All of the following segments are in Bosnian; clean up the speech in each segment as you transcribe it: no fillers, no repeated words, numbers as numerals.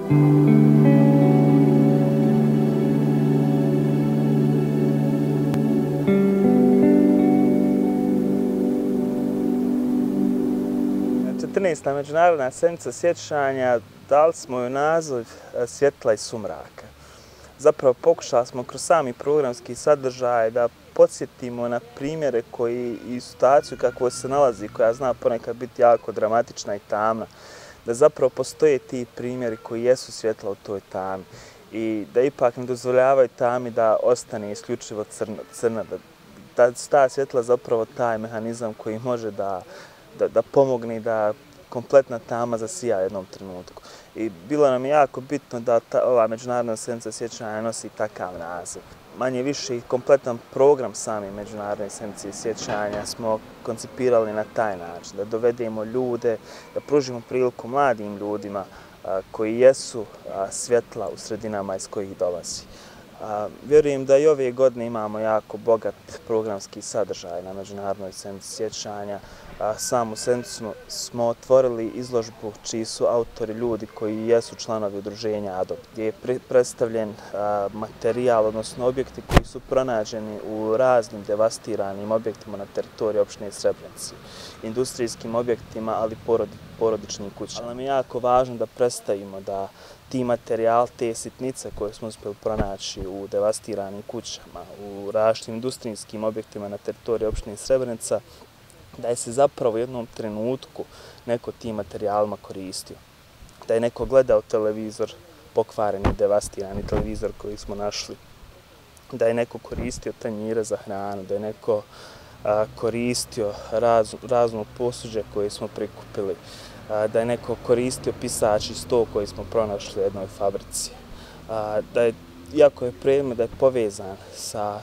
Četrnaesta međunarodna sedmica sjećanja dali smo joj naziv Svjetla i sumraka. Zapravo pokušali smo kroz sami programski sadržaj da podsjetimo na primjere koji i situaciju kakvo se nalazi, koja zna ponekad biti jako dramatična i tamna, da zapravo postoje ti primjeri koji jesu svjetla u toj tami i da ipak ne dozvoljavaju tami da ostane isključivo crna, da su ta svjetla zapravo taj mehanizam koji može da pomogne da kompletna tama zasija jednom trenutku. I bilo nam je jako bitno da ova međunarodna sedmica sjećanja nosi takav naziv. Manje više i kompletan program same međunarodne sedmice sjećanja smo koncipirali na taj način, da dovedemo ljude, da pružimo priliku mladim ljudima koji jesu svjetla u sredinama iz kojih dolazi. Vjerujem da i ove godine imamo jako bogat programski sadržaj na međunarodnoj sedmici sjećanja. Samu sedmicu smo otvorili izložbu čiji su autori ljudi koji jesu članovi udruženja ADOP, gdje je predstavljen materijal, odnosno objekti koji su pronađeni u raznim devastiranim objektima na teritoriji opštine Srebrenice, industrijskim objektima, ali porodičnim kućama. Ali nam je jako važno da predstavimo da ti materijal, te sitnice koje smo uspjeli pronaći u devastiranim kućama, u različitim industrijskim objektima na teritoriji opštine Srebrenica, da je se zapravo u jednom trenutku neko tim materijalima koristio. Da je neko gledao televizor, pokvareni, devastirani televizor koji smo našli. Da je neko koristio tanjire za hranu, da je neko koristio razno posuđe koje smo prikupili, da je neko koristio pisači sto koji smo pronašli u jednoj fabrici. Da je, iako je predmet da je povezan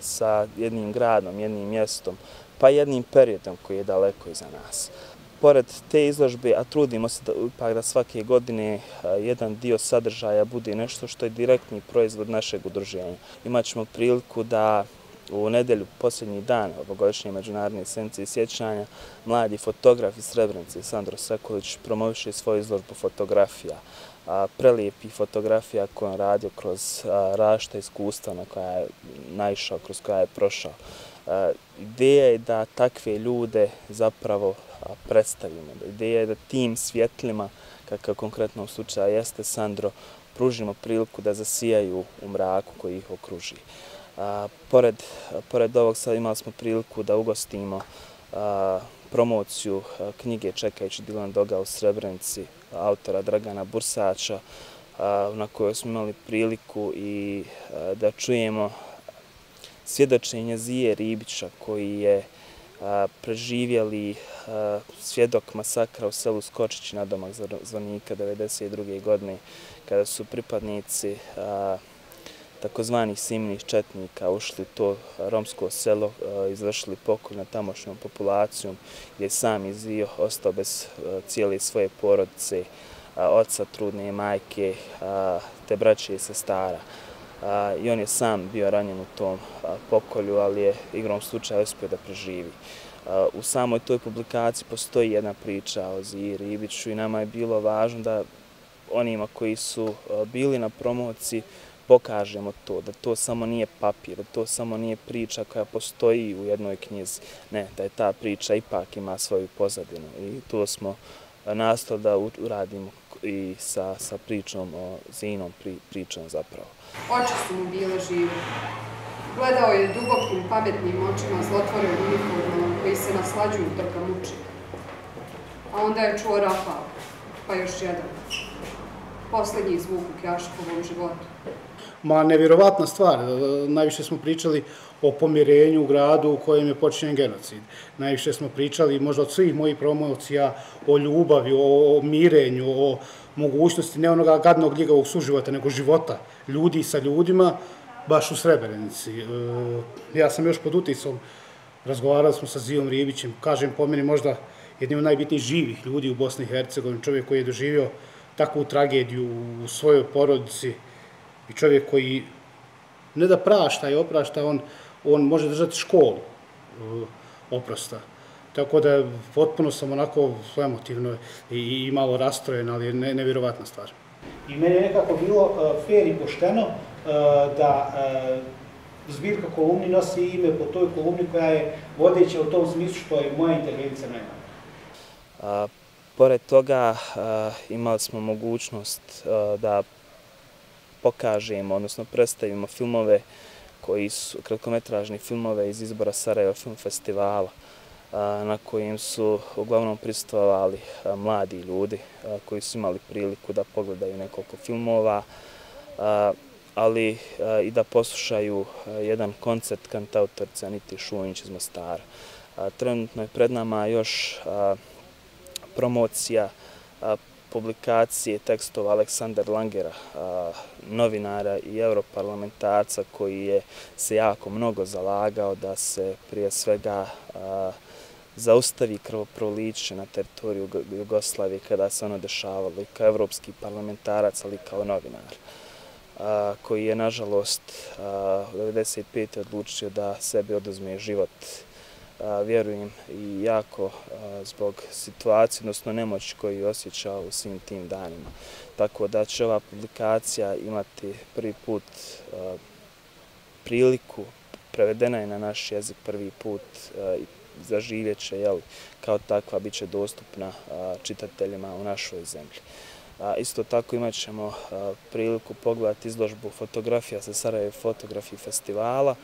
sa jednim gradom, jednim mjestom, pa jednim periodom koji je daleko iza nas. Pored te izložbe, a trudimo se ipak da svake godine jedan dio sadržaja bude nešto što je direktni proizvod našeg udruženja. Imaćemo priliku da u nedjelju, posljednji dan ovogodišnje međunarodne sedmice sjećanja, mladi fotograf iz Srebrenice, Sandro Sekulić, promoviše svoju izložbu fotografija, prelijepih fotografija koje on radio kroz različita iskustva na koja je naišao, kroz koja je prošao. Ideja je da takve ljude zapravo predstavimo. Ideja je da tim svjetlima, kakav konkretno u slučaju jeste Sandro, pružimo priliku da zasijaju u mraku koji ih okruži. Pored ovog sad imali smo priliku da ugostimo promociju knjige Čekajući Dilan Doga u Srebrenici, autora Dragana Bursača, na kojoj smo imali priliku i da čujemo svjedočenje Zije Ribića, koji je preživjeli svjedok masakra u selu Skočići nadomak Zvornika 1992. godine, kada su pripadnici takozvanih simnih četnika ušli u to romsko selo, izvršili pokolj nad tamošnjom populacijom, gdje je sam Zio ostao bez cijele svoje porodice, oca, trudne majke, te braće i sestara. I on je sam bio ranjen u tom pokolju, ali je igrom slučaja uspio da preživi. U samoj toj publikaciji postoji jedna priča o Ziji Ribiću i nama je bilo važno da onima koji su bili na promociji pokažemo to, da to samo nije papir, da to samo nije priča koja postoji u jednoj knjizi. Ne, da je ta priča ipak ima svoju pozadinu i to smo nastali da uradimo i sa pričom o Zijinom pričom zapravo. Oči su mu bile žive. Gledao je dubokim, pametnim očima zlotvore u uniformama koji se naslađuju dok ga muči. A onda je čuo rafal, pa još jedan. Posljednji zvuk u Kjaškovom životu. Nevjerovatna stvar. Najviše smo pričali o pomirenju u gradu u kojem je počinjen genocid. Najviše smo pričali, možda od svih mojih promocija, o ljubavi, o mirenju, o mogućnosti ne onoga gadnog ljigavog suživota, nego života ljudi sa ljudima, baš u Srebrenici. Ja sam još pod uticom, razgovarali smo sa Zijom Ribićem, kažem po meni možda jednim od najbitnijih živih ljudi u Bosni i Hercegovini, čovjek koji je doživio takvu tragediju u svojoj porodici i čovjek koji ne da prašta i oprašta, on može držati školu oprosta. Tako da potpuno sam onako emotivno i malo rastrojen, ali je nevjerovatna stvar. I meni je nekako bilo fair i pošteno da zbirka kolumni nosi ime po toj kolumni koja je vodeća u tom smislu što je moja intervencija najmanja. Pored toga imali smo mogućnost da pokažemo, odnosno predstavimo filmove koji su kratkometražni filmove iz izbora Sarajevo Film Festivala, na kojim su uglavnom prisustvovali mladi ljudi koji su imali priliku da pogledaju nekoliko filmova, ali i da poslušaju jedan koncert kantautorice Anite Šunjić iz Mostara. Trenutno je pred nama još promocija publikacije tekstova Aleksandra Langera, novinara i europarlamentarca koji je se jako mnogo zalagao da se prije svega zaustavi krvoproliće na teritoriju Jugoslavije kada se ono dešavalo i kao evropski parlamentarac, ali i kao novinar, koji je nažalost u 1995. odlučio da sebi oduzme život, vjerujem i jako zbog situacije, odnosno nemoći koju je osjećao u svim tim danima. Tako da će ova publikacija imati prvi put priliku, prevedena je na naš jezik prvi put, zaživjet će, kao takva bit će dostupna čitateljima u našoj zemlji. Isto tako imat ćemo priliku pogledati izložbu fotografija sa Sarajevo Photography festivala,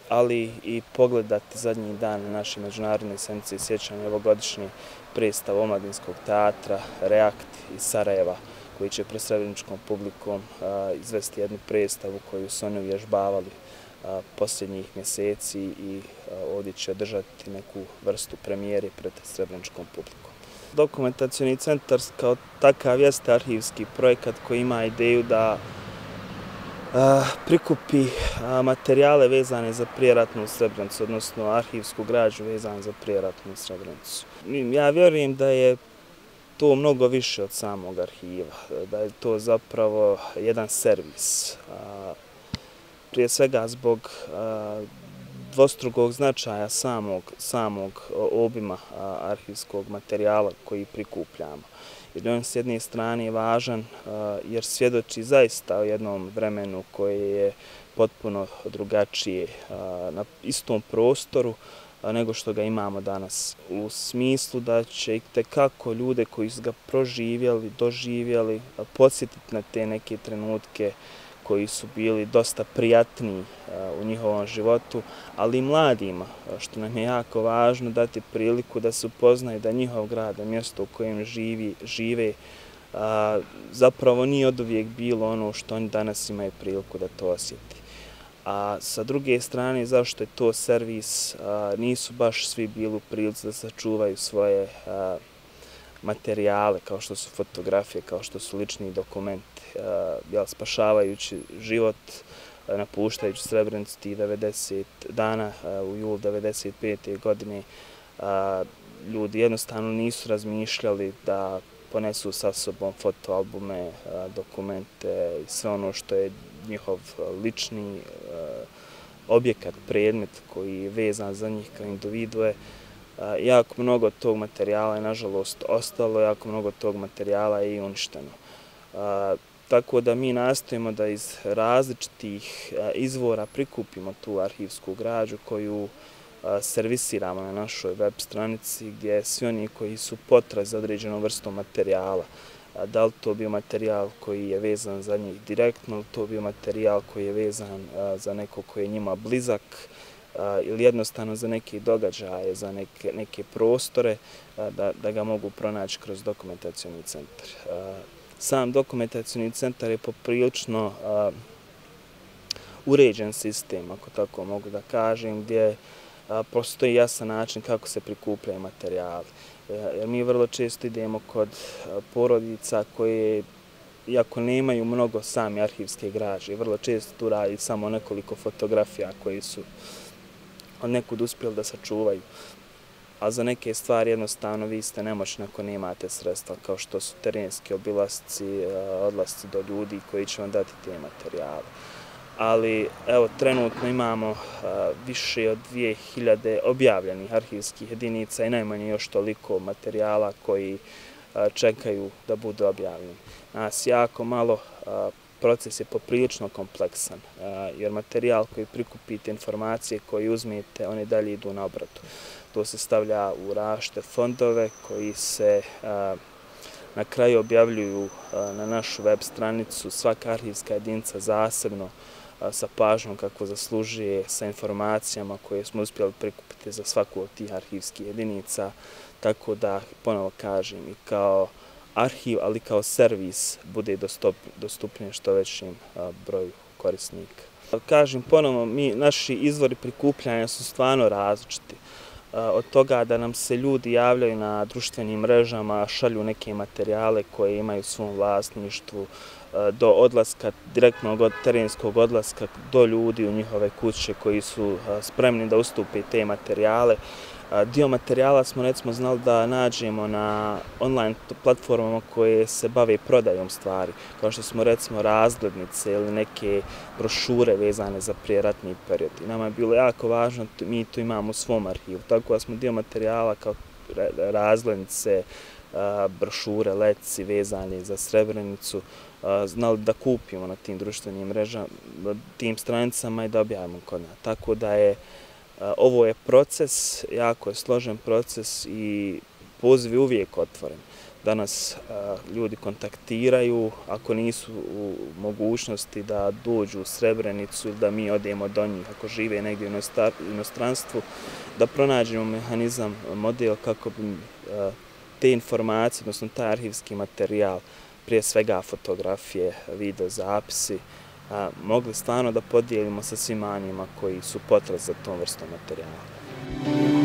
ali i pogledati zadnji dan na našoj međunarodnoj sedmici sjećanja ovogodišnji predstav Omladinskog teatra Reakt iz Sarajeva, koji će pred srebreničkom publikom izvesti jednu predstavu koju su oni uvježbavali posljednjih mjeseci i ovdje će održati neku vrstu premijere pred srebreničkom publikom. Dokumentacioni centar kao takav jeste arhivski projekat koji ima ideju da prikupi materijale vezane za prijeratnu Srebrenicu, odnosno arhivsku građu vezanu za prijeratnu Srebrenicu. Ja vjerujem da je to mnogo više od samog arhiva, da je to zapravo jedan servis. Prije svega zbog dvostrukog značaja samog obima arhivskog materijala koji prikupljamo. Jer on s jedne strane je važan jer svjedoči zaista o jednom vremenu koje je potpuno drugačije na istom prostoru nego što ga imamo danas. U smislu da će itekako ljude koji su ga proživjeli, doživjeli, podsjetiti na te neke trenutke koji su bili dosta prijatniji u njihovom životu, ali i mladima, što nam je jako važno, dati priliku da se upoznaju da njihov grad, mjesto u kojem žive, zapravo nije oduvijek bilo ono što oni danas imaju priliku da to osjeti. A sa druge strane, zašto je to servis, nisu baš svi bili u prilici da sačuvaju svoje materijale, kao što su fotografije, kao što su lični dokumenti, spašavajući život, napuštajući Srebrenicu tih 90 dana u julu 1995. godine. Ljudi jednostavno nisu razmišljali da ponesu sa sobom fotoalbume, dokumente i sve ono što je njihov lični objekat, predmet koji je vezan za njih kao individue. Jako mnogo tog materijala je nažalost ostalo, jako mnogo tog materijala je i uništeno. Tako da mi nastojimo da iz različitih izvora prikupimo tu arhivsku građu koju servisiramo na našoj web stranici gdje svi oni koji su potrazi za određenom vrstom materijala, da li to bio materijal koji je vezan za njih direktno, to bio materijal koji je vezan za neko koji je njima blizak, ili jednostavno za neke događaje, za neke prostore, da ga mogu pronaći kroz dokumentacioni centar. Sam dokumentacioni centar je poprilično uređen sistem, ako tako mogu da kažem, gdje postoji jasan način kako se prikupljaju materijali. Jer mi vrlo često idemo kod porodica koje, iako nemaju mnogo same arhivske građe, vrlo često tu radi samo nekoliko fotografija koji su od nekud uspjeli da sačuvaju. A za neke stvari jednostavno vi ste nemoćni ako nemate sredstva, kao što su terenski obilasci, odlasci do ljudi koji će vam dati te materijale. Ali evo, trenutno imamo više od 2000 objavljenih arhivskih jedinica i najmanje još toliko materijala koji čekaju da budu objavljeni. Nas jako malo, proces je poprilično kompleksan, jer materijal koji prikupite, informacije koje uzmete, one dalje idu na obradu. To se stavlja u različite fondove koji se na kraju objavljuju na našu web stranicu, svaka arhivska jedinica zasebno, sa pažnjom kako zaslužuje, sa informacijama koje smo uspjeli prikupiti za svaku od tih arhivskih jedinica, tako da, ponovo kažem, i kao arhiv, ali kao servis bude dostupnije što većem broju korisnika. Kažem ponovo, naši izvori prikupljanja su stvarno različiti. Od toga da nam se ljudi javljaju na društvenim mrežama, šalju neke materijale koje imaju u svom vlasništvu, do odlaska, direktnog terenskog odlaska do ljudi u njihove kuće koji su spremni da ustupe te materijale. Dio materijala smo recimo znali da nađemo na online platformama koje se bave prodajom stvari, kao što smo recimo razglednice ili neke brošure vezane za prijeratni period. I nama je bilo jako važno, mi to imamo u svom arhivu, tako da smo dio materijala kao razglednice, brošure, letci vezani za Srebrenicu, znali da kupimo na tim društvenim mrežama, tim stranicama i da objavimo kod nas. Tako da ovo je proces, jako je složen proces i poziv je uvijek otvoren. Danas ljudi kontaktiraju, ako nisu u mogućnosti da dođu u Srebrenicu ili da mi odemo do njih, ako žive negdje u inostranstvu, da pronađemo mehanizam, model kako bi te informacije, odnosno taj arhivski materijal, prije svega fotografije, video zapisi, mogli stvarno da podijelimo sa svima onima koji su potrebni za tom vrstom materijala.